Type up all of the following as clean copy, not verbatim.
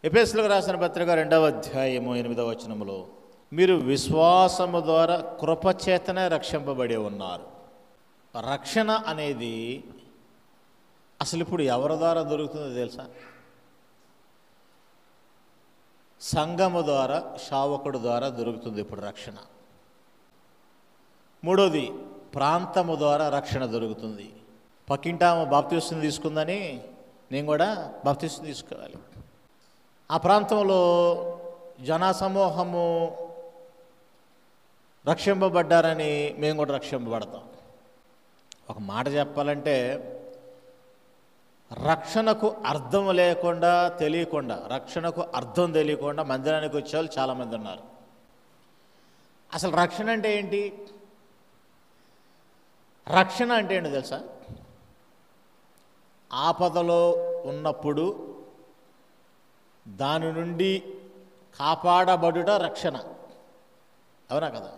ఎఫెసీయులకు రాసిన పత్రిక 2వ అధ్యాయము 8వ వచనములో మీరు విశ్వాసము ద్వారా కృపచేతనే రక్షింపబడి ఉన్నారు. రక్షణ అనేది అసలు ఇప్పుడు ఎవరి ద్వారా దొరుకుతుందో తెలుసా? సంఘము ద్వారా, శావకుడు ద్వారా దొరుకుతుంది ఇప్పుడు రక్షణ. మూడోది, ప్రాంతము ద్వారా రక్షణ దొరుకుతుంది. పక్కింటాము బాప్తిస్మం తీసుకుందని నేను కూడా బాప్తిస్మం తీసుకోవాలి. ఆ ప్రాంతంలో జనసమూహము రక్షింపబడ్డారని మేము కూడా రక్షింపబడతాం. ఒక మాట చెప్పాలంటే, రక్షణకు అర్థం లేకుండా తెలియకుండా, రక్షణకు అర్థం తెలియకుండా మందిరానికి వచ్చే వాళ్ళు చాలామంది ఉన్నారు. అసలు రక్షణ అంటే ఏంటి? రక్షణ అంటే ఏంటి తెలుసా? ఆపదలో ఉన్నప్పుడు దాని నుండి కాపాడబడుట రక్షణ. అవునా కదా?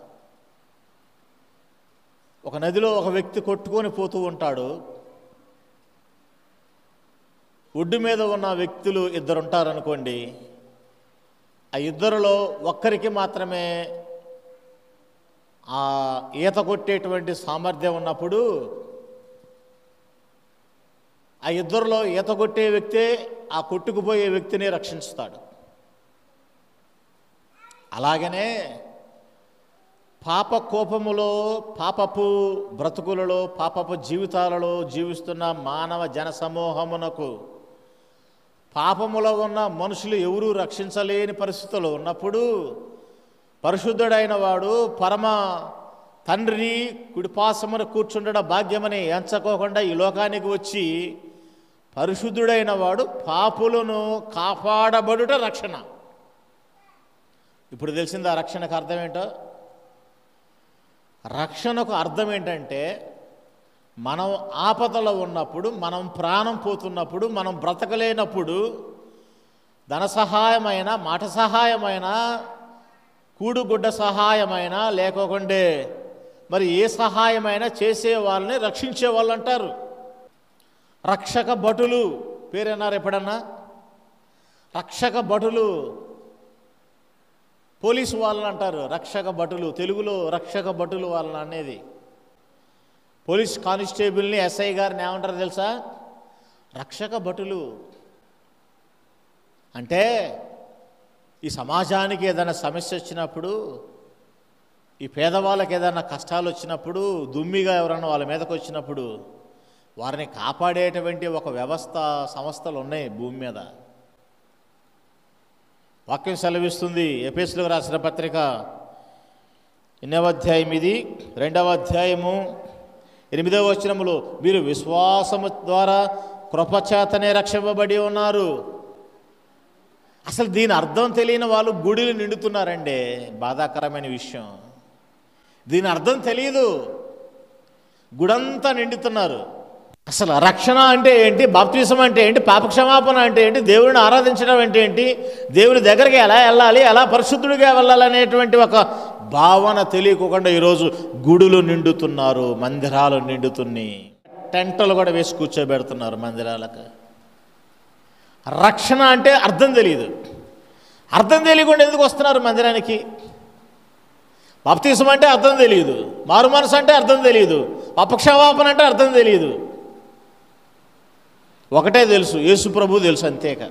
ఒక నదిలో ఒక వ్యక్తి కొట్టుకొని పోతూ ఉంటాడు. ఒడ్డు మీద ఉన్న వ్యక్తులు ఇద్దరు ఉంటారనుకోండి. ఆ ఇద్దరిలో ఒక్కరికి మాత్రమే ఆ ఈత కొట్టేటువంటి సామర్థ్యం ఉన్నప్పుడు ఆ ఇద్దరిలో ఈత కొట్టే వ్యక్తే ఆ కొట్టుకుపోయే వ్యక్తిని రక్షిస్తాడు. అలాగనే పాప కోపములో, పాపపు బ్రతుకులలో, పాపపు జీవితాలలో జీవిస్తున్న మానవ జనసమూహమునకు పాపములో ఉన్న మనుషులు ఎవరూ రక్షించలేని పరిస్థితుల్లో ఉన్నప్పుడు పరిశుద్ధుడైన వాడు పరమ తండ్రి కుడిపాసమున కూర్చుండడం భాగ్యమని ఎంచుకోకుండా ఈ లోకానికి వచ్చి పరిశుద్ధుడైన వాడు పాపులను కాపాడబడుట రక్షణ. ఇప్పుడు తెలిసింది ఆ రక్షణకు అర్థం ఏంటో? రక్షణకు అర్థం ఏంటంటే, మనం ఆపదలో ఉన్నప్పుడు, మనం ప్రాణం పోతున్నప్పుడు, మనం బ్రతకలేనప్పుడు ధన సహాయమైన, మాట సహాయమైన, కూడుగుడ్డ సహాయమైన, లేకోకుండే మరి ఏ సహాయమైనా చేసే వాళ్ళని రక్షించే వాళ్ళు అంటారు. రక్షక భటులు పేరన్నారు ఎప్పుడన్నా? రక్షక భటులు, పోలీసు వాళ్ళని అంటారు రక్షక భటులు. తెలుగులో రక్షక భటులు వాళ్ళని అనేది. పోలీస్ కానిస్టేబుల్ని, ఎస్ఐ గారిని ఏమంటారు తెలుసా? రక్షక భటులు. అంటే ఈ సమాజానికి ఏదైనా సమస్య వచ్చినప్పుడు, ఈ పేదవాళ్ళకి ఏదైనా కష్టాలు వచ్చినప్పుడు, దుమ్మిగా ఎవరన్నా వాళ్ళ మీదకి వచ్చినప్పుడు వారిని కాపాడేటువంటి ఒక వ్యవస్థ, సంస్థలు ఉన్నాయి భూమి మీద. వాక్యం సెలవిస్తుంది. ఎఫెసీయులకు రాసిన పత్రిక 8వ అధ్యాయం, 2వ అధ్యాయము 8వ వచనములో మీరు విశ్వాసము ద్వారా కృపచేతనే రక్షింపబడి ఉన్నారు. అసలు దీని అర్థం తెలియని వాళ్ళు గుడిలు నిండుతున్నారండి. బాధాకరమైన విషయం. దీని అర్థం తెలియదు, గుడంతా నిండుతున్నారు. అసలు రక్షణ అంటే ఏంటి? బాప్తిసం అంటే ఏంటి? పాపక్షమాపణ అంటే ఏంటి? దేవుడిని ఆరాధించడం అంటే ఏంటి? దేవుని దగ్గరికి ఎలా వెళ్ళాలి, ఎలా పరిశుద్ధుడిగా వెళ్ళాలనేటువంటి ఒక భావన తెలియకుండా ఈరోజు గుడులు నిండుతున్నారు, మందిరాలు నిండుతున్నాయి, టెంటలు కూడా వేసి కూర్చోబెడుతున్నారు మందిరాలకు. రక్షణ అంటే అర్థం తెలియదు. అర్థం తెలియకుండా ఎందుకు వస్తున్నారు మందిరానికి? బాప్తిసం అంటే అర్థం తెలియదు, మారు మనసు అంటే అర్థం తెలియదు, పాపక్షమాపణ అంటే అర్థం తెలియదు. ఒకటే తెలుసు, యేసు ప్రభు తెలుసు, అంతేక.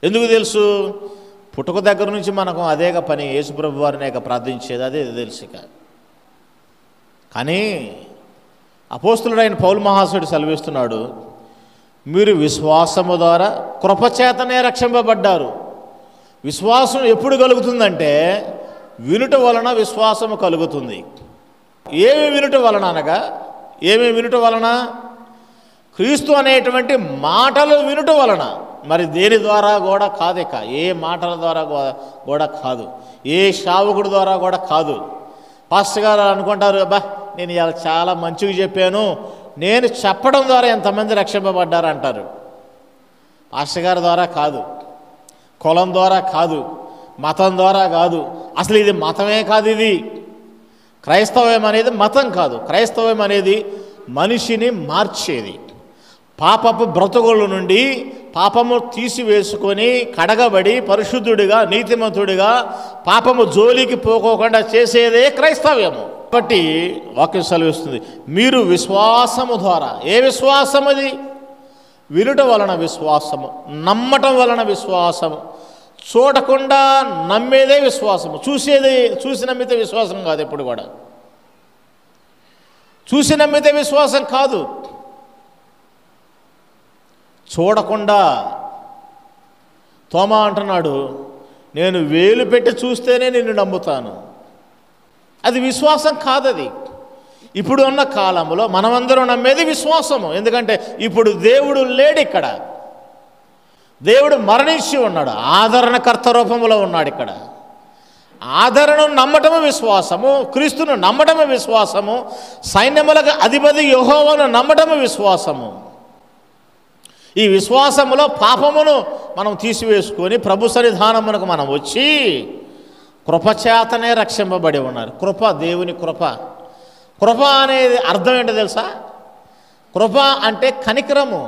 ఎందుకు తెలుసు? పుట్టుక దగ్గర నుంచి మనకు అదేగా పని, యేసు ప్రభు వారిని ప్రార్థించేది అదే తెలుసు. కానీ అపోస్తులుడైన పౌలు మహాశయుడు సెలవిస్తున్నాడు, మీరు విశ్వాసము ద్వారా కృపచేతనే రక్షింపబడ్డారు. విశ్వాసం ఎప్పుడు కలుగుతుందంటే, వినుట వలన విశ్వాసము కలుగుతుంది. ఏమి వినుట వలన అనగా, ఏమి వినుట వలన? క్రీస్తు అనేటువంటి మాటలు వినుట వలన. మరి దేని ద్వారా కూడా కాదు, ఇక ఏ మాటల ద్వారా కూడా కాదు, ఏ శావకుడి ద్వారా కూడా కాదు. పాస్టర్ గారు అనుకుంటారు, అబ్బా నేను ఇలా చాలా మంచిగా చెప్పాను, నేను చెప్పడం ద్వారా ఎంతమంది రక్షింపబడ్డారు అంటారు. పాస్టర్ గారి ద్వారా కాదు, కులం ద్వారా కాదు, మతం ద్వారా కాదు. అసలు ఇది మతమే కాదు. ఇది క్రైస్తవం అనేది మతం కాదు. క్రైస్తవం అనేది మనిషిని మార్చేది. పాపపు బ్రతుకుల నుండి పాపము తీసివేసుకొని కడగబడి పరిశుద్ధుడిగా నీతిమంతుడిగా పాపము జోలికి పోకోకుండా చేసేదే క్రైస్తవ్యము. కాబట్టి వాక్యం సెలవిస్తుంది, మీరు విశ్వాసము ద్వారా. ఏ విశ్వాసం అది? వినుట వలన విశ్వాసము, నమ్మటం వలన విశ్వాసము. చూడకుండా నమ్మేదే విశ్వాసము. చూసి నమ్మితే విశ్వాసం కాదు. ఎప్పుడు కూడా చూసి నమ్మితే విశ్వాసం కాదు. చూడకుండా. తోమా అంటున్నాడు, నేను వేలు పెట్టి చూస్తేనే నిన్ను నమ్ముతాను. అది విశ్వాసం కాదది. ఇప్పుడు ఉన్న కాలంలో మనమందరం నమ్మేది విశ్వాసము. ఎందుకంటే ఇప్పుడు దేవుడు లేడు ఇక్కడ. దేవుడు మరణించి ఉన్నాడు, ఆదరణకర్త రూపంలో ఉన్నాడు ఇక్కడ. ఆదరణను నమ్మటము విశ్వాసము, క్రీస్తును నమ్మటము విశ్వాసము, సైన్యములకు అధిపతి యెహోవాను నమ్మటము విశ్వాసము. ఈ విశ్వాసములో పాపమును మనం తీసివేసుకొని ప్రభు సన్నిధానమునకు మనం వచ్చి కృపచేతనే రక్షింపబడి ఉన్నారు. కృప, దేవుని కృప. కృప అనేది అర్థం ఏంటో తెలుసా? కృప అంటే కనికరము.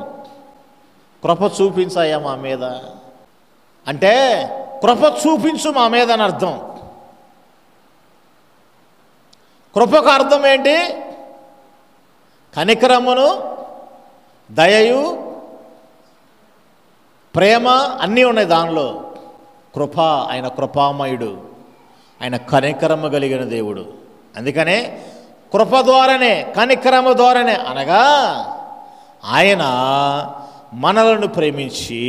కృప చూపించాయా మా మీద అంటే కృప చూపించు మా మీద అని అర్థం. కృపకు అర్థం ఏంటి? కనికరమును, దయయు, ప్రేమ అన్నీ ఉన్నాయి దానిలో. కృప, ఆయన కృపామయుడు, ఆయన కనికరము కలిగిన దేవుడు. అందుకనే కృప ద్వారానే, కనికరము ద్వారానే, అనగా ఆయన మనలను ప్రేమించి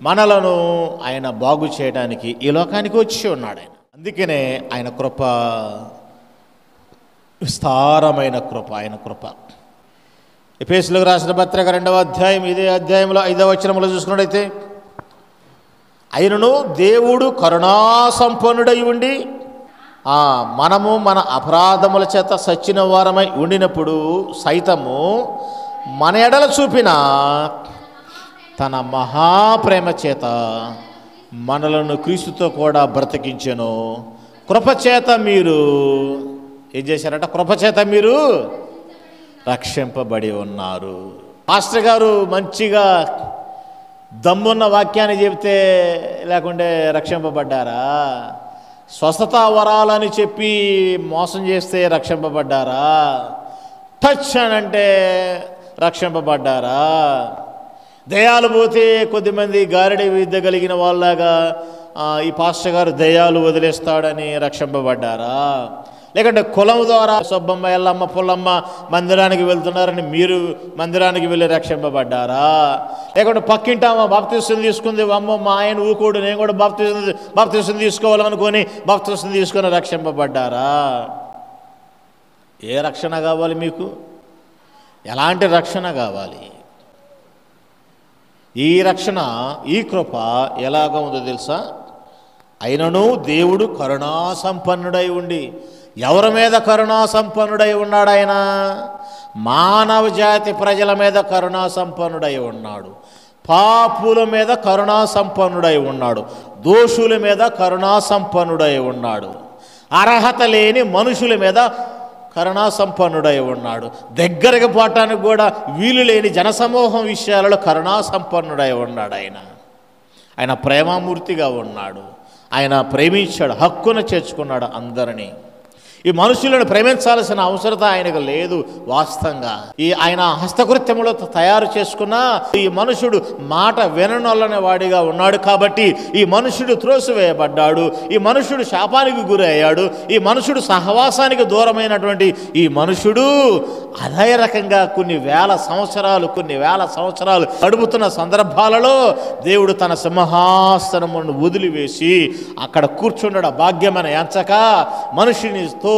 మనలను ఆయన బాగు చేయడానికి ఈ లోకానికి వచ్చి ఉన్నాడు ఆయన. అందుకనే ఆయన కృప విస్తారమైన కృప, ఆయన కృప. ఎఫెసీయులకు రాసిన పత్రిక 2వ అధ్యాయం, ఇదే అధ్యాయంలో 5వ వచనంలో చూసుకున్నట్టయితే, అయినను దేవుడు కరుణా సంపన్నుడై ఉండి మనము మన అపరాధముల చేత సచ్చిన వారమై ఉండినప్పుడు సైతము మన ఎడల చూపిన తన మహాప్రేమ చేత మనలను క్రీస్తుతో కూడా బ్రతికించెను. కృపచేత మీరు ఏం చేశారట? కృపచేత మీరు రక్షింపబడి ఉన్నారు. పాస్టర్ గారు మంచిగా దమ్మున్న వాక్యాన్ని చెబితే లేకుంటే రక్షింపబడ్డారా? స్వస్థత వరాలని చెప్పి మోసం చేస్తే రక్షింపబడ్డారా? టచ్ అని అంటే రక్షింపబడ్డారా? దయ్యాలు పోతే కొద్దిమంది గారడి విద్య కలిగిన వాళ్ళలాగా ఈ పాస్టర్ గారు దయ్యాలు వదిలేస్తాడని రక్షింపబడ్డారా? లేకంటే కులం ద్వారా సుబ్బమ్మ, ఎల్లమ్మ, పుల్లమ్మ మందిరానికి వెళ్తున్నారని మీరు మందిరానికి వెళ్ళి రక్షింపబడ్డారా? లేకుంటే పక్కింటామా బాప్తిసం తీసుకుంది, అమ్మ మా ఆయన ఊకోడు, నేను కూడా బాప్తిసం తీసుకోవాలనుకొని బాప్తిసం తీసుకొని రక్షింపబడ్డారా? ఏ రక్షణ కావాలి మీకు? ఎలాంటి రక్షణ కావాలి? ఈ రక్షణ, ఈ కృప ఎలాగ ఉందో తెలుసా? అయినను దేవుడు కరుణా సంపన్నుడై ఉండి. ఎవరి మీద కరుణా సంపన్నుడై ఉన్నాడు? ఆయన మానవ జాతి ప్రజల మీద కరుణా సంపన్నుడై ఉన్నాడు. పాపుల మీద కరుణా సంపన్నుడై ఉన్నాడు. దోషుల మీద కరుణా సంపన్నుడై ఉన్నాడు. అర్హత లేని మనుషుల మీద కరుణా సంపన్నుడై ఉన్నాడు. దగ్గరకు పోవటానికి కూడా వీలు లేని జనసమూహం విషయాలలో కరుణా సంపన్నుడై ఉన్నాడు. ఆయన ప్రేమామూర్తిగా ఉన్నాడు. ఆయన ప్రేమించాడు, హక్కున చేర్చుకున్నాడు అందరినీ. ఈ మనుషులను ప్రేమించాల్సిన అవసరత ఆయనకు లేదు. వాస్తవంగా ఆయన హస్తకృత్యములో తయారు చేసుకున్న ఈ మనుషుడు మాట విననొల్లని వాడిగా ఉన్నాడు. కాబట్టి ఈ మనుషుడు త్రోసివేయబడ్డాడు. ఈ మనుషుడు శాపానికి గురి అయ్యాడు. ఈ మనుషుడు సహవాసానికి దూరమైనటువంటి ఈ మనుషుడు అదే రకంగా కొన్ని వేల సంవత్సరాలు గడుపుతున్న సందర్భాలలో దేవుడు తన సింహాసనమును వదిలివేసి అక్కడ కూర్చుండడం భాగ్యమైన ఎంచక మనుషునితో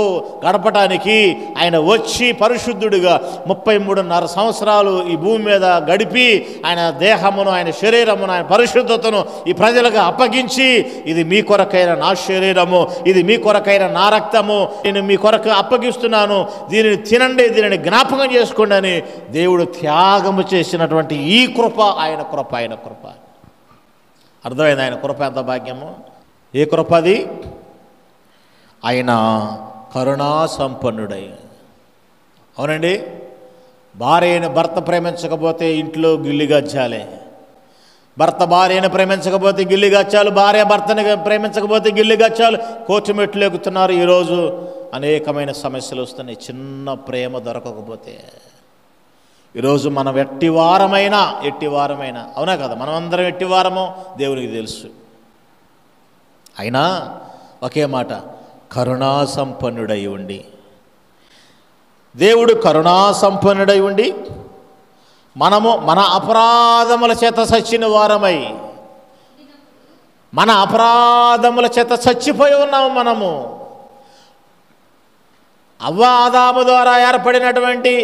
గడపటానికి ఆయన వచ్చి పరిశుద్ధుడిగా 33.5 సంవత్సరాలు ఈ భూమి మీద గడిపి ఆయన దేహమును, ఆయన శరీరమును, ఆయన పరిశుద్ధతను ఈ ప్రజలకు అప్పగించి, ఇది మీ కొరకైన నా శరీరము, ఇది మీ కొరకైన నా రక్తము, నేను మీ కొరకు అప్పగిస్తున్నాను, దీనిని తినండి, దీనిని జ్ఞాపకం చేసుకోండి అని దేవుడు త్యాగము చేసినటువంటి ఈ కృప ఆయన కృప. అర్థమైంది? ఆయన కృప ఎంత భాగ్యము! ఏ కృప అది? ఆయన కరుణా సంపన్నుడై. అవునండి, భార్యను భర్త ప్రేమించకపోతే ఇంట్లో గిల్లిగజ్జాలే. భర్త భార్యను ప్రేమించకపోతే గిల్లి గచ్చాలు, భార్య భర్తని ప్రేమించకపోతే గిల్లి గచ్చాలు, కోర్టు మెట్లు ఎక్కుతున్నారు. ఈరోజు అనేకమైన సమస్యలు వస్తున్నాయి చిన్న ప్రేమ దొరకకపోతే. ఈరోజు మనం ఎట్టివారమైనా అవునా కదా, మనం అందరం ఎట్టివారమో దేవునికి తెలుసు. అయినా ఒకే మాట, కరుణా సంపన్నుడై ఉండి, దేవుడు కరుణా సంపన్నుడై ఉండి మనము మన అపరాధముల చేత చచ్చిన వారమై, మన అపరాధముల చేత చచ్చిపోయి ఉన్నాము. మనము అవ్వ ఆదాము ద్వారా ఏర్పడినటువంటి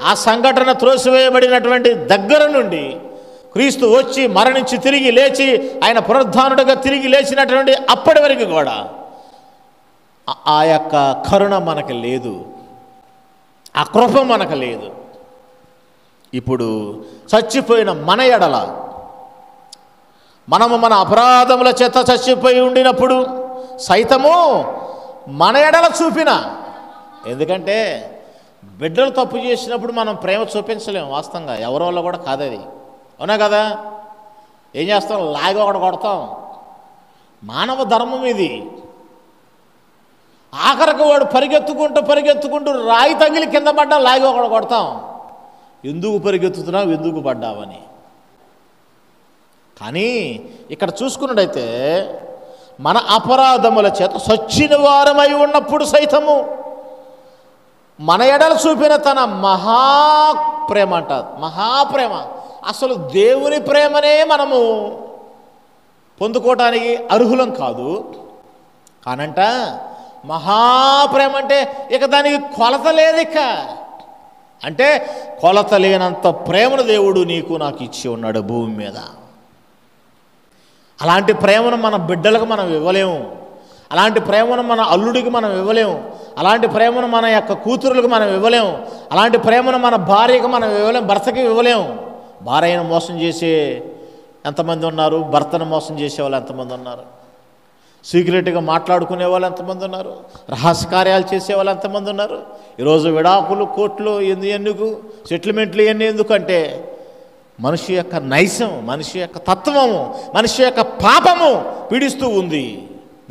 ఆ సంఘటన త్రోసివేయబడినటువంటి దగ్గర నుండి క్రీస్తు వచ్చి మరణించి తిరిగి లేచి ఆయన పునరుద్ధానుడిగా తిరిగి లేచినటువంటి అప్పటి వరకు కూడా ఆ యొక్క కరుణ మనకు లేదు, ఆ కృప మనకు లేదు. ఇప్పుడు చచ్చిపోయిన మన ఎడల, మనము మన అపరాధముల చేత చచ్చిపోయి ఉండినప్పుడు సైతము మన ఎడల చూపిన, ఎందుకంటే బిడ్డలు తప్పు చేసినప్పుడు మనం ప్రేమ చూపించలేము. వాస్తవంగా ఎవరి వల్ల కూడా కాదది, అవునా కదా. ఏం చేస్తాం, లాగి ఒకటి కొడతాం. మానవ ధర్మం ఇది. ఆఖరికి వాడు పరిగెత్తుకుంటూ రాయి తగిలి కింద పడ్డా లాగి ఒకటి కొడతాం. ఎందుకు పరిగెత్తుతున్నావు, ఎందుకు పడ్డావని. కానీ ఇక్కడ చూసుకున్నట్టయితే మన అపరాధముల చేత సచ్చిన వారమై ఉన్నప్పుడు సైతము మన ఎడల చూపిన తన మహాప్రేమ అంటారు. మహాప్రేమ, అసలు దేవుని ప్రేమనే మనము పొందుకోవటానికి అర్హులం కాదు. కానంట మహాప్రేమ అంటే ఇక దానికి కొలత లేదు. ఇక అంటే కొలత లేనంత ప్రేమను దేవుడు నీకు నాకు ఇచ్చి ఉన్నాడు భూమి మీద. అలాంటి ప్రేమను మన బిడ్డలకు మనం ఇవ్వలేము, అలాంటి ప్రేమను మన అల్లుడికి మనం ఇవ్వలేము, అలాంటి ప్రేమను మన యొక్క కూతురులకు మనం ఇవ్వలేము, అలాంటి ప్రేమను మన భార్యకు మనం ఇవ్వలేము, భర్తకి ఇవ్వలేము. భార్యను మోసం చేసే ఎంతమంది ఉన్నారు, భర్తను మోసం చేసే వాళ్ళు ఎంతమంది ఉన్నారు, సీక్రెట్గా మాట్లాడుకునే వాళ్ళు ఎంతమంది ఉన్నారు, రహస్య కార్యాలు చేసేవాళ్ళు ఎంతమంది ఉన్నారు. ఈరోజు విడాకులు, కోర్టులు ఎందుకు, సెటిల్మెంట్లు ఇవన్నీ ఎందుకంటే మనిషి యొక్క నైజం, మనిషి యొక్క తత్వము, మనిషి యొక్క పాపము పీడిస్తూ ఉంది.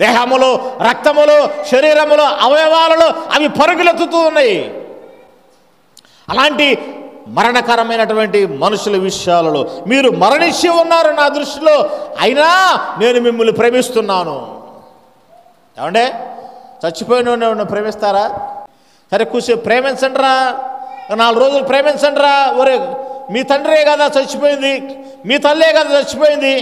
దేహములో, రక్తములో, శరీరములో, అవయవాలలో అవి పరుగులెత్తుతూ ఉన్నాయి. అలాంటి మరణకరమైనటువంటి మనుషుల విషయాలలో మీరు మరణించి ఉన్నారు నా దృష్టిలో, అయినా నేను మిమ్మల్ని ప్రేమిస్తున్నాను. ఏమంటే చచ్చిపోయిన ప్రేమిస్తారా? సరే కూర్చో ప్రేమించండి రా, 4 రోజులు ప్రేమించండి రా. ఒరే మీ తండ్రే కదా చచ్చిపోయింది, మీ తల్లే కదా చచ్చిపోయింది,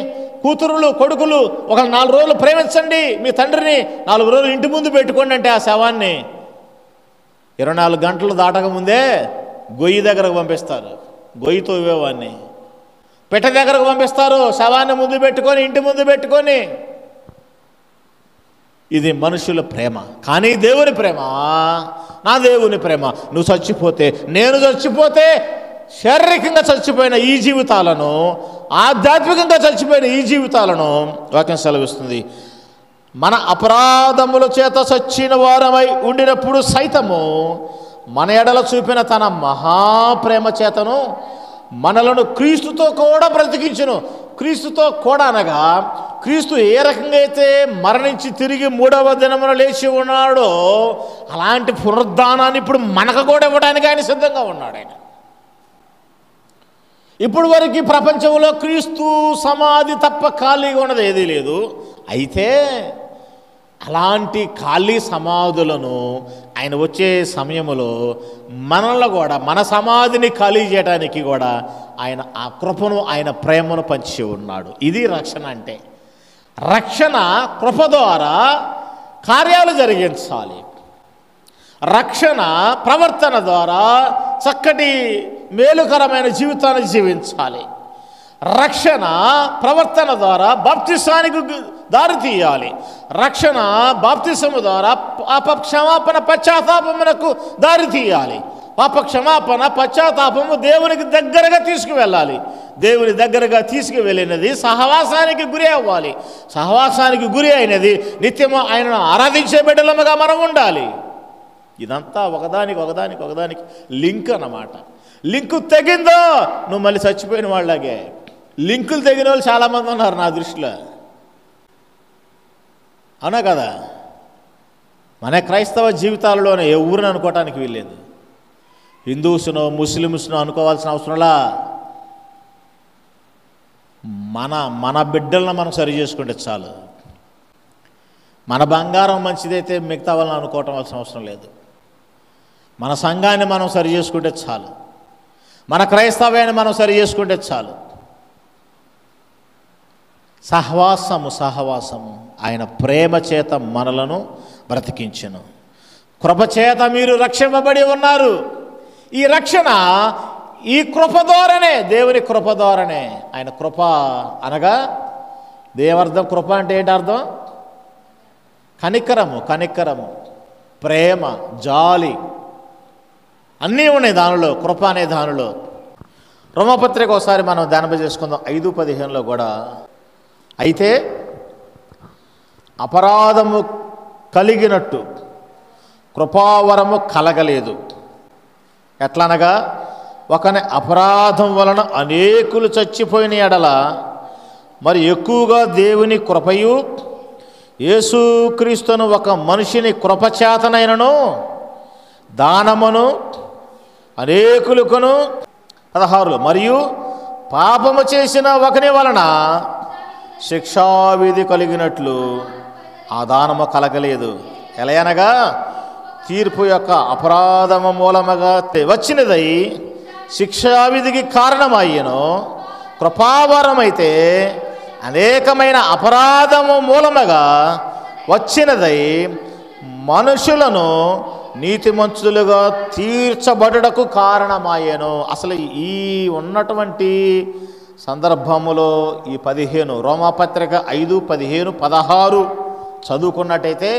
కూతురులు కొడుకులు ఒక 4 రోజులు ప్రేమించండి, మీ తండ్రిని 4 రోజులు ఇంటి ముందు పెట్టుకోండి అంటే ఆ శవాన్ని 24 గంటలు దాటక ముందే గొయ్యి దగ్గరకు పంపిస్తారు. గొయ్యితో ఇవ్వేవాన్ని పెట్టె దగ్గరకు పంపిస్తారు, శవాన్ని ముందు పెట్టుకొని ఇంటి ముందు పెట్టుకొని. ఇది మనుషుల ప్రేమ. కానీ దేవుని ప్రేమ, నా దేవుని ప్రేమ, నువ్వు చచ్చిపోతే, నేను చచ్చిపోతే, శారీరకంగా చచ్చిపోయిన ఈ జీవితాలను, ఆధ్యాత్మికంగా చచ్చిపోయిన ఈ జీవితాలను వాక్యం సెలవిస్తుంది. మన అపరాధముల చేత చచ్చిన వారమై ఉండినప్పుడు సైతము మన ఎడల చూపిన తన మహాప్రేమ చేతను మనలను క్రీస్తుతో కూడా బ్రతికించును. క్రీస్తుతో కూడా అనగా క్రీస్తు ఏ రకంగా అయితే మరణించి తిరిగి 3వ దినమున లేచి ఉన్నాడో అలాంటి పునరుద్ధానాన్ని ఇప్పుడు మనకు కూడా ఇవ్వడానికి ఆయన సిద్ధంగా ఉన్నాడు. ఆయన ఇప్పుడు వరకు ప్రపంచంలో క్రీస్తు సమాధి తప్ప ఖాళీగా ఉన్నది ఏదీ లేదు. అయితే అలాంటి ఖాళీ సమాధులను ఆయన వచ్చే సమయంలో మనల్ని కూడా, మన సమాధిని ఖాళీ చేయడానికి కూడా ఆయన ఆ కృపను, ఆయన ప్రేమను పంచి ఉన్నాడు. ఇది రక్షణ అంటే. రక్షణ కృప ద్వారా కార్యాలు జరిగించాలి. రక్షణ ప్రవర్తన ద్వారా చక్కటి మేలుకరమైన జీవితాన్ని జీవించాలి. రక్షణ ప్రవర్తన ద్వారా బాప్తిసానికి దారి తీయాలి. రక్షణ బాప్తిసము ద్వారా పాప క్షమాపణ, పశ్చాత్తాపమునకు దారి తీయాలి. పాప క్షమాపణ, పశ్చాత్తాపము దేవునికి దగ్గరగా తీసుకువెళ్ళాలి. దేవుని దగ్గరగా తీసుకువెళ్ళినది సహవాసానికి గురి అవ్వాలి. సహవాసానికి గురి అయినది నిత్యము ఆయనను ఆరాధించే బిడ్డలముగా మనం ఉండాలి. ఇదంతా ఒకదానికి లింక్ అన్నమాట. లింకు తెగిందో నువ్వు మళ్ళీ చచ్చిపోయిన వాళ్ళలాగే. లింకులు తెగిన వాళ్ళు చాలామంది ఉన్నారు నా దృష్టిలో. అవునా కదా? మన క్రైస్తవ జీవితాలలోనే ఎవరిని అనుకోవటానికి వీల్లేదు. హిందూస్నో ముస్లిమ్స్నో అనుకోవాల్సిన అవసరంలా. మన బిడ్డలను మనం సరి చేసుకుంటే చాలు. మన బంగారం మంచిదైతే మిగతా వాళ్ళని అనుకోవటం అవసరం లేదు. మన సంఘాన్ని మనం సరి చేసుకుంటే చాలు. మన క్రైస్తవ్యాన్ని మనం సరి చేసుకుంటే చాలు. సహవాసము ఆయన ప్రేమ చేత మనలను బ్రతికించెను. కృపచేత మీరు రక్షింపబడి ఉన్నారు. ఈ రక్షణ ఈ కృప ద్వారానే, దేవుని కృప ద్వారానే. ఆయన కృప అనగా దేవర్థం. కృప అంటే ఏంటి అర్థం? కనికరము, ప్రేమ, జాలి అన్నీ ఉన్నాయి దానిలో, కృప అనే దానిలో. రోమపత్రిక ఒకసారి మనం ధ్యానం చేసుకుందాం. 5:15 కూడా, అయితే అపరాధము కలిగినట్టు కృపావరము కలగలేదు. ఎట్లనగా ఒకని అపరాధం వలన అనేకులు చచ్చిపోయిన ఎడల మరి ఎక్కువగా దేవుని కృపయు యేసుక్రీస్తును ఒక మనిషిని కృపచేతనైనను దానమును అనేకులకును 16 మరియు పాపము చేసిన ఒకని వలన శిక్షావిధి కలిగినట్లు ఆ దానము కలగలేదు. ఎలయనగా తీర్పు యొక్క అపరాధము మూలముగా వచ్చినదై శిక్షావిధికి కారణమయ్యను. కృపావరమైతే అనేకమైన అపరాధము మూలముగా వచ్చినదై మనుషులను నీతిమంతులుగా తీర్చబడుటకు కారణమయ్యను. అసలు ఈ ఉన్నటువంటి సందర్భములో ఈ 15 రోమాపత్రిక 5:15, 16 చదువుకున్నట్టయితే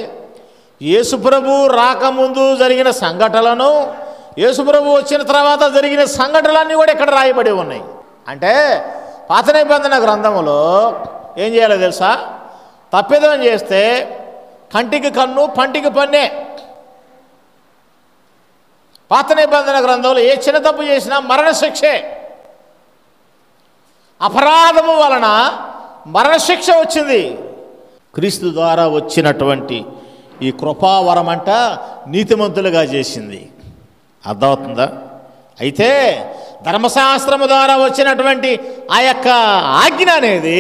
యేసుప్రభు రాకముందు జరిగిన సంఘటనలను, యేసుప్రభు వచ్చిన తర్వాత జరిగిన సంఘటనలన్నీ కూడా ఇక్కడ రాయబడి ఉన్నాయి. అంటే పాత నిబంధన గ్రంథములో ఏం చేయాలో తెలుసా? తప్పిదం చేస్తే కంటికి కన్ను, పంటికి పన్నే. పాత నిబంధన గ్రంథంలో ఏ చిన్న తప్పు చేసినా మరణశిక్షే. అపరాధము వలన మరణశిక్ష వచ్చింది. క్రీస్తు ద్వారా వచ్చినటువంటి ఈ కృపావరం అంట నీతిమంతులుగా చేసింది. అర్థమవుతుందా? అయితే ధర్మశాస్త్రము ద్వారా వచ్చినటువంటి ఆ యొక్క ఆజ్ఞ అనేది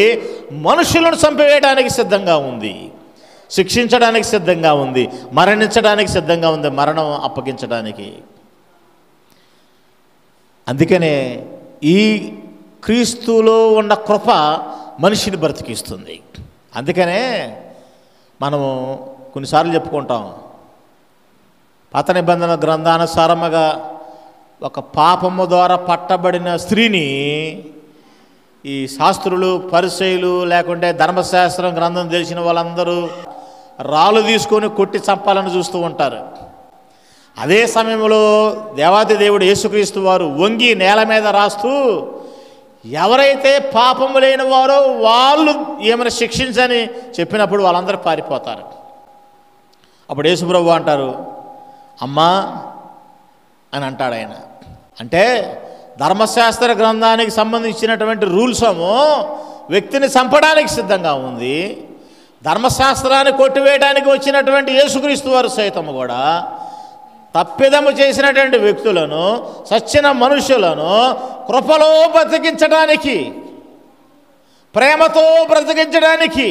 మనుషులను చంపివేయడానికి సిద్ధంగా ఉంది, శిక్షించడానికి సిద్ధంగా ఉంది, మరణించడానికి సిద్ధంగా ఉంది, మరణం అప్పగించడానికి. అందుకనే ఈ క్రీస్తులో ఉన్న కృప మనిషిని బ్రతికిస్తుంది. అందుకనే మనము కొన్నిసార్లు చెప్పుకుంటాం, పాత నిబంధన గ్రంథానుసారముగా ఒక పాపము ద్వారా పట్టబడిన స్త్రీని ఈ శాస్త్రులు, పరిసయ్యులు, లేకుంటే ధర్మశాస్త్రం గ్రంథం తెలిసిన వాళ్ళందరూ రాళ్ళు తీసుకొని కొట్టి చంపాలని చూస్తూ ఉంటారు. అదే సమయంలో దేవాది దేవుడు యేసుక్రీస్తు వారు వంగి నేల మీద రాస్తూ ఎవరైతే పాపము లేని వారో వాళ్ళు ఏమైనా శిక్షించని చెప్పినప్పుడు వాళ్ళందరూ పారిపోతారు. అప్పుడు యేసుప్రభు అంటారు, అమ్మా అని అంటాడు ఆయన. అంటే ధర్మశాస్త్ర గ్రంథానికి సంబంధించినటువంటి రూల్స్ ఏమో వ్యక్తిని చంపడానికి సిద్ధంగా ఉంది. ధర్మశాస్త్రాన్ని కొట్టివేయడానికి వచ్చినటువంటి యేసుక్రీస్తు వారు సైతం కూడా తప్పిదము చేసినటువంటి వ్యక్తులను, సచ్చిన మనుషులను కృపలో బ్రతికించడానికి, ప్రేమతో బ్రతికించడానికి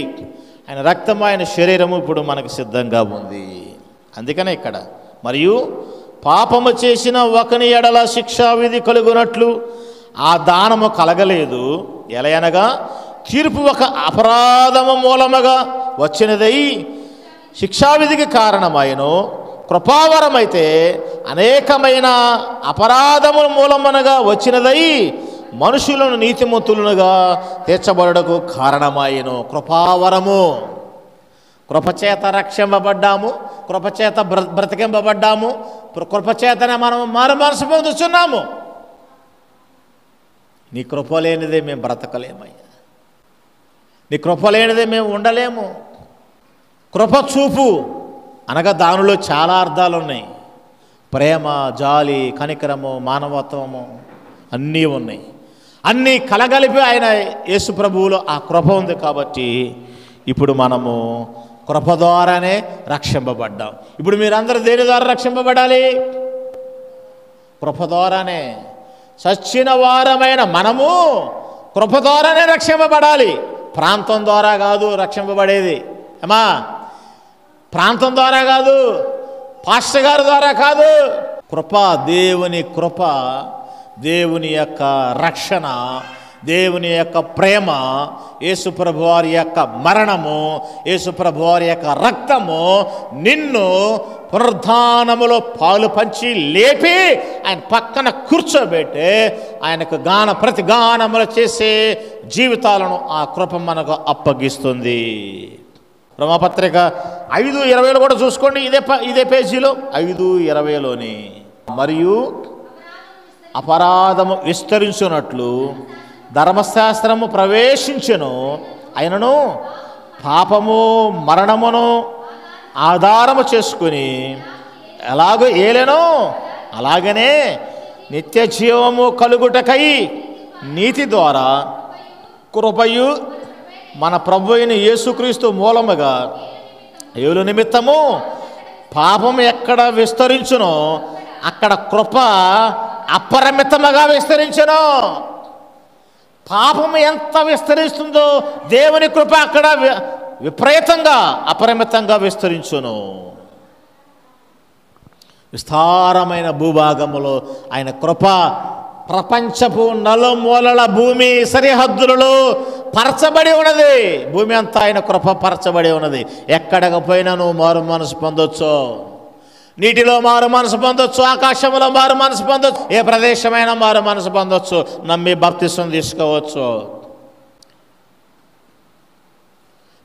ఆయన రక్తం, ఆయన శరీరము ఇప్పుడు మనకు సిద్ధంగా ఉంది. అందుకనే ఇక్కడ మరియు పాపము చేసిన ఒకని ఎడల శిక్షావిధి కలుగునట్లు ఆ దానము కలగలేదు. ఎలయనగా తీర్పు ఒక అపరాధము మూలముగా వచ్చినదై శిక్షావిధికి కారణమైను. కృపావరమైతే అనేకమైన అపరాధముల మూలమునగా వచ్చినదై మనుషులను నీతిమంతులుగా తీర్చబడుటకు కారణమైను. కృపావరము, కృపచేత రక్షింపబడ్డాము, కృపచేత బ్రతికింపబడ్డాము, కృపచేతనే మనం మారు మనసు పొందుతున్నాము. నీ కృప లేనిదే మేము బ్రతకలేమయ్యా, నీ కృప లేనిదే మేము ఉండలేము. కృప చూపు అనగా దానిలో చాలా అర్థాలు ఉన్నాయి. ప్రేమ, జాలి, కనికరము, మానవత్వము అన్నీ ఉన్నాయి. అన్నీ కలగలిపి ఆయన యేసు ప్రభువులో ఆ కృప ఉంది కాబట్టి ఇప్పుడు మనము కృప ద్వారానే రక్షింపబడ్డాం. ఇప్పుడు మీరందరూ దేని ద్వారా రక్షింపబడాలి? కృప ద్వారానే. చచ్చిన వారమైన మనము కృప ద్వారానే రక్షింపబడాలి. ప్రాంతం ద్వారా కాదు రక్షింపబడేది. ఏమా, ప్రాంతం ద్వారా కాదు, పాస్టర్ గారి ద్వారా కాదు. కృప, దేవుని కృప, దేవుని యొక్క రక్షణ, దేవుని యొక్క ప్రేమ, యేసుప్రభు వారి యొక్క మరణము, యేసుప్రభు వారి యొక్క రక్తము నిన్ను పునరుద్ధానములో పాలు పంచి లేపి ఆయన పక్కన కూర్చోబెట్టి ఆయనకు ప్రతి గానములు చేసే జీవితాలను ఆ కృప మనకు అప్పగిస్తుంది. రోమాపత్రిక 5:20 కూడా చూసుకోండి. ఇదే పేజీలో 5:20లోని, మరియు అపరాధము విస్తరించున్నట్లు ధర్మశాస్త్రము ప్రవేశించెను, అయినను పాపము మరణమును ఆధారము చేసుకుని ఎలాగో ఏలెనో అలాగనే నిత్య జీవము కలుగుటకై నీతి ద్వారా కృపయు మన ప్రభువైన యేసుక్రీస్తు మూలముగా ఏలు నిమిత్తము పాపం ఎక్కడ విస్తరించునో అక్కడ కృప అపరిమితముగా విస్తరించును. పాపం ఎంత విస్తరిస్తుందో దేవుని కృప అక్కడ విపరీతంగా అపరిమితంగా విస్తరించును. విస్తారమైన భూభాగములో ఆయన కృప ప్రపంచపు నలుమూలల భూమి సరిహద్దులలో పరచబడి ఉన్నది. భూమి అంతా ఆయన కృప పరచబడి ఉన్నది. ఎక్కడికి పోయినా నువ్వు మారు మనసు పొందొచ్చు. నీటిలో మారు మనసు పొందొచ్చు, ఆకాశంలో మారు మనసు పొందొచ్చు, ఏ ప్రదేశమైనా మారు మనసు పొందొచ్చు, నమ్మి బాప్తిసం తీసుకోవచ్చు.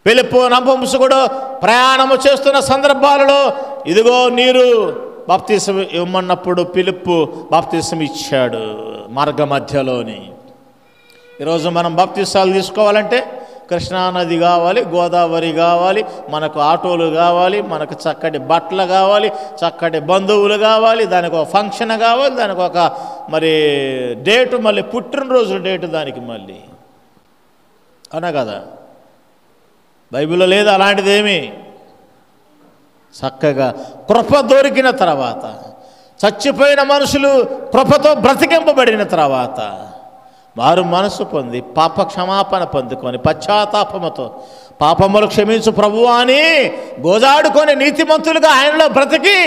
ఫిలిప్పు నపుంసకుడు ప్రయాణము చేస్తున్న సందర్భాలలో ఇదిగో నీరు బాప్తిసం ఇవ్వమన్నప్పుడు ఫిలిప్పు బాప్తిసం ఇచ్చాడు మార్గ మధ్యలోని. ఈరోజు మనం బాప్తిసాలు తీసుకోవాలంటే కృష్ణానది కావాలి, గోదావరి కావాలి, మనకు ఆటోలు కావాలి, మనకు చక్కటి బట్టలు కావాలి, చక్కటి బంధువులు కావాలి, దానికి ఒక ఫంక్షన్ కావాలి, దానికి ఒక మరి డేటు, మళ్ళీ పుట్టినరోజు డేటు దానికి మళ్ళీ, అవునా కదా? బైబిల్లో లేదు అలాంటిదేమీ. చక్కగా కృప దొరికిన తర్వాత, చచ్చిపోయిన మనుషులు కృపతో బ్రతికింపబడిన తర్వాత వారు మనసు పొంది పాప క్షమాపణ పొందుకొని పశ్చాత్తాపముతో పాపములు క్షమించు ప్రభువా అని గోజాడుకొని నీతిమంతులుగా ఆయనలో బ్రతికి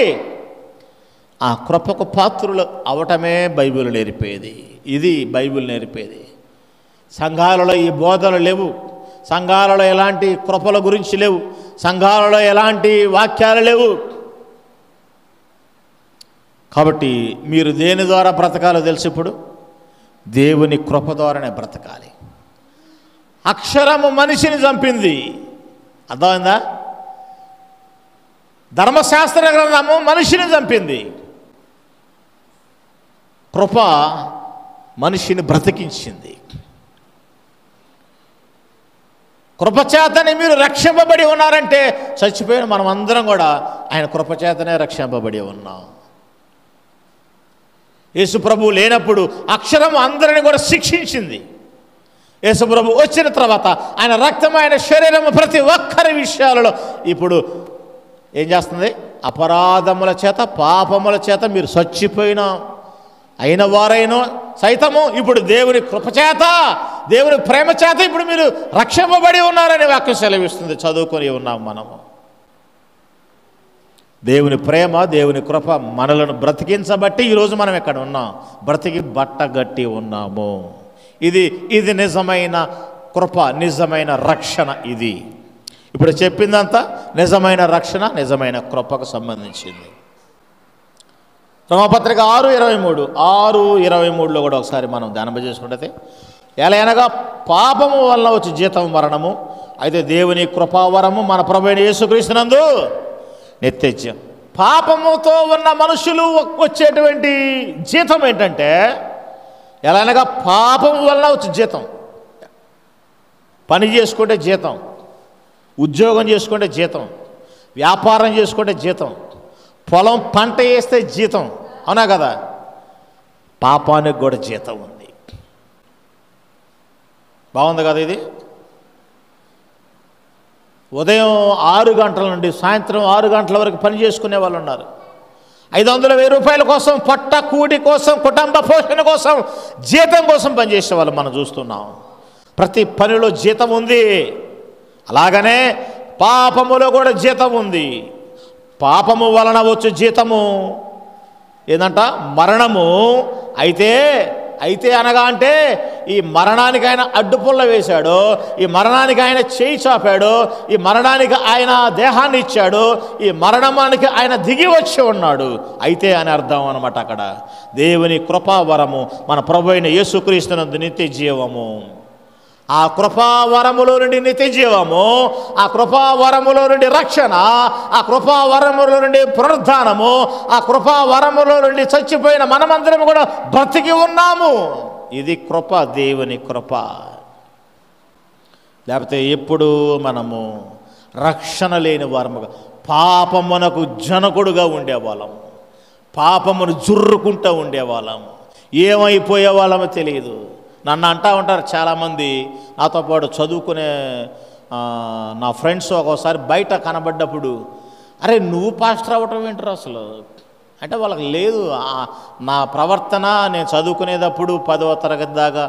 ఆ కృపకు పాత్రులు అవటమే బైబిల్ నేర్పేది. ఇది బైబిల్ నేర్పేది. సంఘాలలో ఈ బోధలు లేవు, సంఘాలలో ఎలాంటి కృపల గురించి లేవు, సంఘాలలో ఎలాంటి వాక్యాలు లేవు. కాబట్టి మీరు దేని ద్వారా బ్రతకాలో తెలిసి ఇప్పుడు దేవుని కృప ద్వారానే బ్రతకాలి. అక్షరము మనిషిని చంపింది, అర్థమైందా? ధర్మశాస్త్ర గ్రంథము మనిషిని చంపింది, కృప మనిషిని బ్రతికించింది. కృపచేతనే మీరు రక్షింపబడి ఉన్నారంటే చచ్చిపోయిన మనం అందరం కూడా ఆయన కృపచేతనే రక్షింపబడి ఉన్నాం. యేసుప్రభు లేనప్పుడు అక్షరం అందరిని కూడా శిక్షించింది. యేసుప్రభు వచ్చిన తర్వాత ఆయన రక్తం, ఆయన శరీరం ప్రతి ఒక్కరి విషయాలలో ఇప్పుడు ఏం చేస్తుంది? అపరాధముల చేత, పాపముల చేత మీరు చచ్చిపోయినా అయిన వారైనా సైతము ఇప్పుడు దేవుని కృపచేత, దేవుని ప్రేమ చేత ఇప్పుడు మీరు రక్షింపబడి ఉన్నారని వాక్యం సెలవిస్తుంది. చదువుకొని ఉన్నాం మనము. దేవుని ప్రేమ, దేవుని కృప మనలను బ్రతికించబట్టి ఈరోజు మనం ఎక్కడ ఉన్నాం, బ్రతికి బట్టగట్టి ఉన్నాము. ఇది నిజమైన కృప, నిజమైన రక్షణ. ఇది ఇప్పుడు చెప్పిందంతా నిజమైన రక్షణ, నిజమైన కృపకు సంబంధించింది. రోమపత్రిక 6:23 కూడా ఒకసారి మనం ధ్యానం చేసుకుంటే, ఎలాగనగా పాపము వలన వచ్చి జీతం మరణము, అయితే దేవుని కృపావరము మన ప్రభువైన యేసుక్రీస్తునందు నిత్యం. పాపముతో ఉన్న మనుషులు వచ్చేటువంటి జీతం ఏంటంటే, ఎలాగనగా పాపం వలన వచ్చి జీతం. పని చేసుకుంటే జీతం, ఉద్యోగం చేసుకుంటే జీతం, వ్యాపారం చేసుకుంటే జీతం, పొలం పంట వేస్తే జీతం, అవునా కదా? పాపానికి కూడా జీతం ఉంది. బాగుంది కదా ఇది? ఉదయం 6 గంటల నుండి సాయంత్రం 6 గంటల వరకు పని చేసుకునే వాళ్ళు ఉన్నారు. 500,000 రూపాయల కోసం, పొట్ట కూడి కోసం, కుటుంబ పోషణ కోసం, జీతం కోసం పనిచేసే వాళ్ళు మనం చూస్తున్నాం. ప్రతి పనిలో జీతం ఉంది. అలాగనే పాపములో కూడా జీతం ఉంది. పాపము వలన వచ్చే జీతము ఏందంట? మరణము. అయితే అనగా అంటే ఈ మరణానికి ఆయన అడ్డుపుల్ల వేశాడు, ఈ మరణానికి ఆయన చేయి చాపాడు, ఈ మరణానికి ఆయన దేహాన్ని ఇచ్చాడు, ఈ మరణానికి ఆయన దిగి వచ్చి ఉన్నాడు. అయితే అని అర్థం అన్నమాట. అక్కడ దేవుని కృపావరము మన ప్రభు అయిన యేసుక్రీస్తునందు నిత్య జీవము. ఆ కృపావరములో నుండి నిత్య జీవము, ఆ కృపావరములో నుండి రక్షణ, ఆ కృపావరములో నుండి పునరుద్ధానము, ఆ కృపావరములో నుండి చచ్చిపోయిన మనమందరం కూడా బ్రతికి ఉన్నాము. ఇది కృప, దేవుని కృప. లేకపోతే ఎప్పుడు మనము రక్షణ లేని వారముగా పాపమునకు జనకుడుగా ఉండేవాళ్ళము, పాపమును జుర్రుకుంటూ ఉండేవాళ్ళము, ఏమైపోయే వాళ్ళమో తెలియదు. నన్ను అంటూ ఉంటారు చాలామంది, నాతో పాటు చదువుకునే నా ఫ్రెండ్స్ ఒక్కోసారి బయట కనబడ్డప్పుడు, అరే నువ్వు పాస్టర్ అవ్వటం ఏంటారు అసలు అంటే వాళ్ళకి లేదు. నా ప్రవర్తన నేను చదువుకునేటప్పుడు 10వ తరగతి దాకా,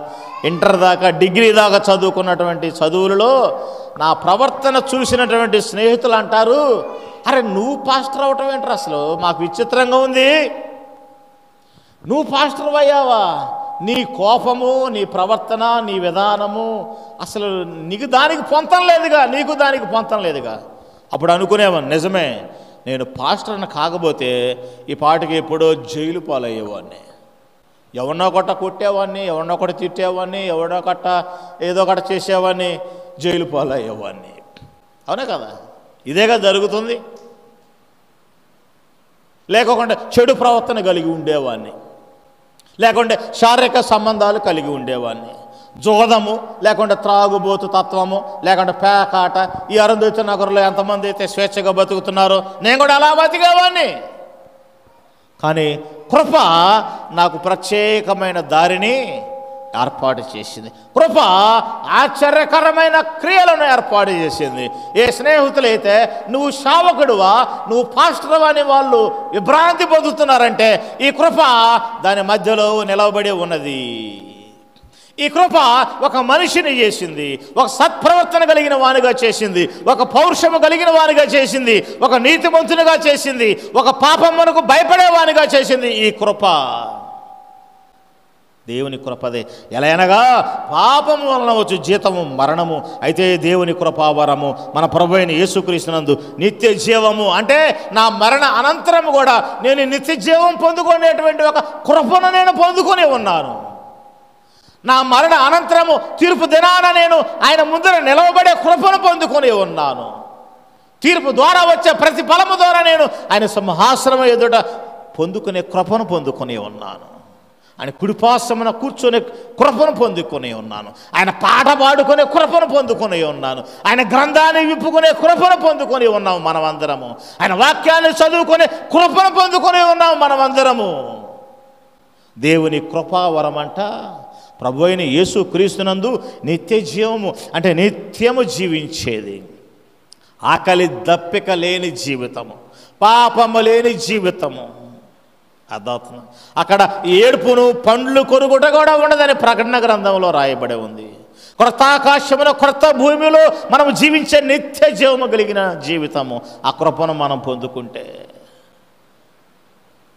ఇంటర్ దాకా, డిగ్రీ దాకా చదువుకున్నటువంటి చదువులలో నా ప్రవర్తన చూసినటువంటి స్నేహితులు అంటారు, అరే నువ్వు పాస్టర్ అవ్వటం ఏంటారు అసలు, మాకు విచిత్రంగా ఉంది, నువ్వు పాస్టర్ అయ్యావా, నీ కోపము, నీ ప్రవర్తన, నీ విధానము అసలు నీకు దానికి పొంతం లేదుగా, నీకు దానికి పొంతం లేదుగా. అప్పుడు అనుకునేవాడిని, నిజమే, నేను పాస్టర్ని కాకపోతే ఈ పాటికి ఎప్పుడో జైలు పాలయ్యేవాడిని, ఎవరినో ఒకట కొట్టేవాడిని, ఎవరినో ఒకటి తిట్టేవాడిని, ఎవరినో ఒకట ఏదో ఒకటి చేసేవాడిని, జైలు పాలయ్యేవాడిని. అవునే కదా? ఇదేగా జరుగుతుంది. లేకుండా చెడు ప్రవర్తన కలిగి ఉండేవాడిని, లేకుంటే శారీరక సంబంధాలు కలిగి ఉండేవాడిని, జోదము, లేకుంటే త్రాగుబోతు తత్వము, లేకుంటే పేకాట. ఈ అరుంధతి నగరంలో ఎంతమంది అయితే స్వేచ్ఛగా బతుకుతున్నారో నేను కూడా అలా బతికేవాడిని. కానీ కృప నాకు ప్రత్యేకమైన దారిని ఏర్పాటు చేసింది. కృప ఆశ్చర్యకరమైన క్రియలను ఏర్పాటు చేసింది. ఏ స్నేహితులైతే నువ్వు సేవకుడువా, నువ్వు పాస్టర్ అని వాళ్ళు విభ్రాంతి పొందుతున్నారంటే ఈ కృప దాని మధ్యలో నిలవబడి ఉన్నది. ఈ కృప ఒక మనిషిని చేసింది, ఒక సత్ప్రవర్తన కలిగిన వానిగా చేసింది, ఒక పౌరుషము కలిగిన వానిగా చేసింది, ఒక నీతిమంతునిగా చేసింది, ఒక పాపమునకు భయపడేవానిగా చేసింది. ఈ కృప దేవుని కృపదే. ఎలా అనగా పాపము వలన వచ్చు జీతము మరణము, అయితే దేవుని కృపావరము మన ప్రభు అయిన యేసుక్రీస్తునందు నిత్య జీవము. అంటే నా మరణ అనంతరము కూడా నేను నిత్య జీవం పొందుకునేటువంటి ఒక కృపను నేను పొందుకొని ఉన్నాను. నా మరణ అనంతరము తీర్పు దినాన నేను ఆయన ముందర నిలవబడే కృపను పొందుకొని ఉన్నాను. తీర్పు ద్వారా వచ్చే ప్రతి ఫలము ద్వారా నేను ఆయన సింహాసనం ఎదుట పొందుకునే కృపను పొందుకొని ఉన్నాను. ఆయన కుడిపాసమున కూర్చొని కృపను పొందుకొని ఉన్నాను. ఆయన పాట పాడుకునే కృపను పొందుకొని ఉన్నాను. ఆయన గ్రంథాన్ని విప్పుకునే కృపను పొందుకొని ఉన్నాము మనమందరము. ఆయన వాక్యాన్ని చదువుకునే కృపను పొందుకొని ఉన్నాము మనమందరము. దేవుని కృపావరం అంట ప్రభు అయిన యేసుక్రీస్తునందు నిత్య జీవము, అంటే నిత్యము జీవించేది, ఆకలి దప్పిక లేని జీవితము, పాపము లేని జీవితము. అర్థం. అక్కడ ఏడుపును పండ్లు కొరుగుట కూడా ఉండదని ప్రకటన గ్రంథంలో రాయబడి ఉంది. క్రొత్త ఆకాశములో క్రొత్త భూమిలో మనం జీవించే నిత్య జీవము కలిగిన జీవితము, ఆ కృపను మనం పొందుకుంటే.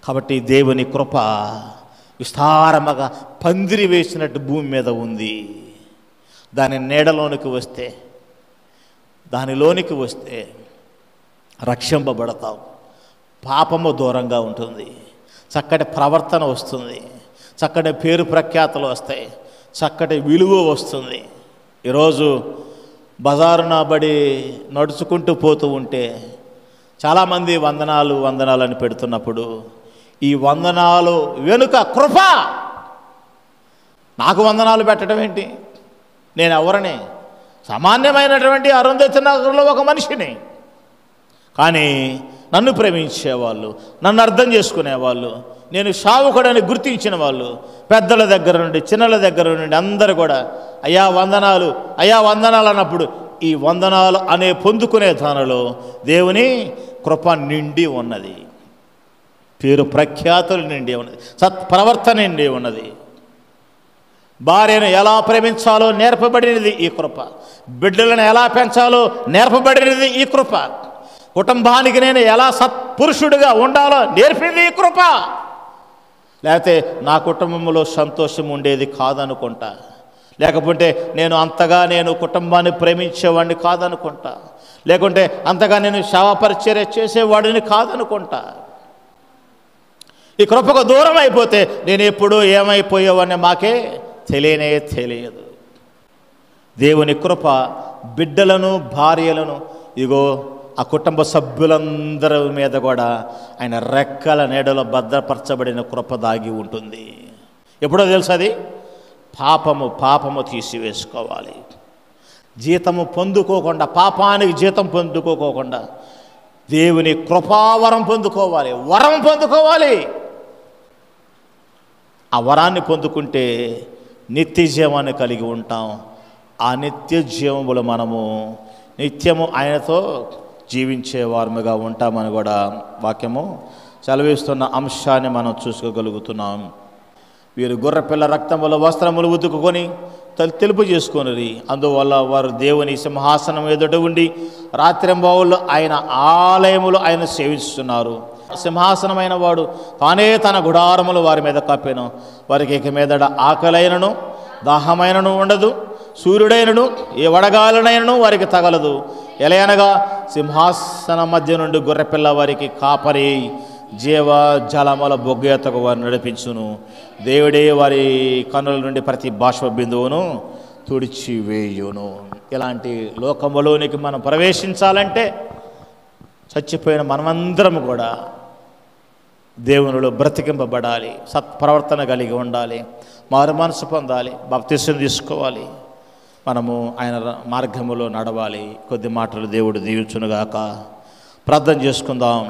కాబట్టి దేవుని కృప విస్తారముగా పందిరి వేసినట్టు భూమి మీద ఉంది. దాని నీడలోనికి వస్తే, దానిలోనికి వస్తే రక్షింపబడతావు. పాపము దూరంగా ఉంటుంది, చక్కటి ప్రవర్తన వస్తుంది, చక్కటి పేరు ప్రఖ్యాతలు వస్తాయి, చక్కటి విలువ వస్తుంది. ఈరోజు బజారున బడి నడుచుకుంటూ పోతూ ఉంటే చాలామంది వందనాలు వందనాలు అని పెడుతున్నప్పుడు ఈ వందనాలు వెనుక కృప. నాకు వందనాలు పెట్టడం ఏంటి? నేను ఎవరిని? సామాన్యమైనటువంటి అరుంధతి నగరంలో ఒక మనిషిని. కానీ నన్ను ప్రేమించేవాళ్ళు, నన్ను అర్థం చేసుకునేవాళ్ళు, నేను సేవకుడని గుర్తించిన వాళ్ళు, పెద్దల దగ్గర నుండి చిన్నల దగ్గర నుండి అందరూ కూడా అయ్యా వందనాలు, అయ్యా వందనాలు అన్నప్పుడు ఈ వందనాలు అనే పొందుకునే దానిలో దేవుని కృప నిండి ఉన్నది, పేరు ప్రఖ్యాతులు నిండి ఉన్నది, సత్ప్రవర్తన నిండి ఉన్నది. భార్యను ఎలా ప్రేమించాలో నేర్పబడినది ఈ కృప, బిడ్డలను ఎలా పెంచాలో నేర్పబడినది ఈ కృప, కుటుంబానికి నేను ఎలా సత్పురుషుడిగా ఉండాలో నేర్పింది ఈ కృప. లేకపోతే నా కుటుంబంలో సంతోషం ఉండేది కాదనుకుంటా, లేకపోతే నేను కుటుంబాన్ని ప్రేమించేవాడిని కాదనుకుంటా, లేకుంటే అంతగా నేను సేవా పరిచర్య చేసేవాడిని కాదనుకుంటా. ఈ కృపకు దూరం అయిపోతే నేను ఎప్పుడూ ఏమైపోయేవాడిని మాకే తెలియదు. దేవుని కృప బిడ్డలను, భార్యలను, ఇగో ఆ కుటుంబ సభ్యులందరి మీద కూడా ఆయన రెక్కల నీడలో భద్రపరచబడిన కృప దాగి ఉంటుంది. ఎప్పుడో తెలుసు అది? పాపము తీసివేసుకోవాలి. జీతము పొందుకోకుండా, పాపానికి జీతం పొందుకోకుండా దేవుని కృపావరం పొందుకోవాలి, వరం పొందుకోవాలి. ఆ వరాన్ని పొందుకుంటే నిత్య జీవాన్ని కలిగి ఉంటాం. ఆ నిత్య జీవములు మనము నిత్యము ఆయనతో జీవించే వారముగా ఉంటామని కూడా వాక్యము సెలవిస్తున్న అంశాన్ని మనం చూసుకోగలుగుతున్నాం. వీరు గొర్రెపిల్ల రక్తముల వస్త్రములు ఉతుకుకొని తెలుపు చేసుకొనిరి, అందువల్ల వారు దేవుని సింహాసనం ఎదుట ఉండి రాత్రింబవళ్ళు ఆయన ఆలయములు ఆయన సేవిస్తున్నారు. సింహాసనమైన వాడు తానే తన గుడారములు వారి మీద కప్పెను, వారికి ఇక మీదట ఆకలైనను దాహమైనను ఉండదు, సూర్యుడైనను ఏ వడగాలనైనను వారికి తగలదు. ఎలయనగా సింహాసన మధ్య నుండి గొర్రెపిల్ల వారికి కాపరి జీవ జలముల బొగ్గెతకు వారిని నడిపించును. దేవుడే వారి కన్నుల నుండి ప్రతి బాష్ప బిందువును తుడిచివేయును. ఇలాంటి లోకములోనికి మనం ప్రవేశించాలంటే చచ్చిపోయిన మనమందరం కూడా దేవునిలో బ్రతికింపబడాలి, సత్ప్రవర్తన కలిగి ఉండాలి, మారు మనసు పొందాలి, బాప్తిసం తీసుకోవాలి, మనము ఆయన మార్గములో నడవాలి. కొద్ది మాటలు దేవుడు దీవించునుగాక. ప్రార్థన చేసుకుందాం.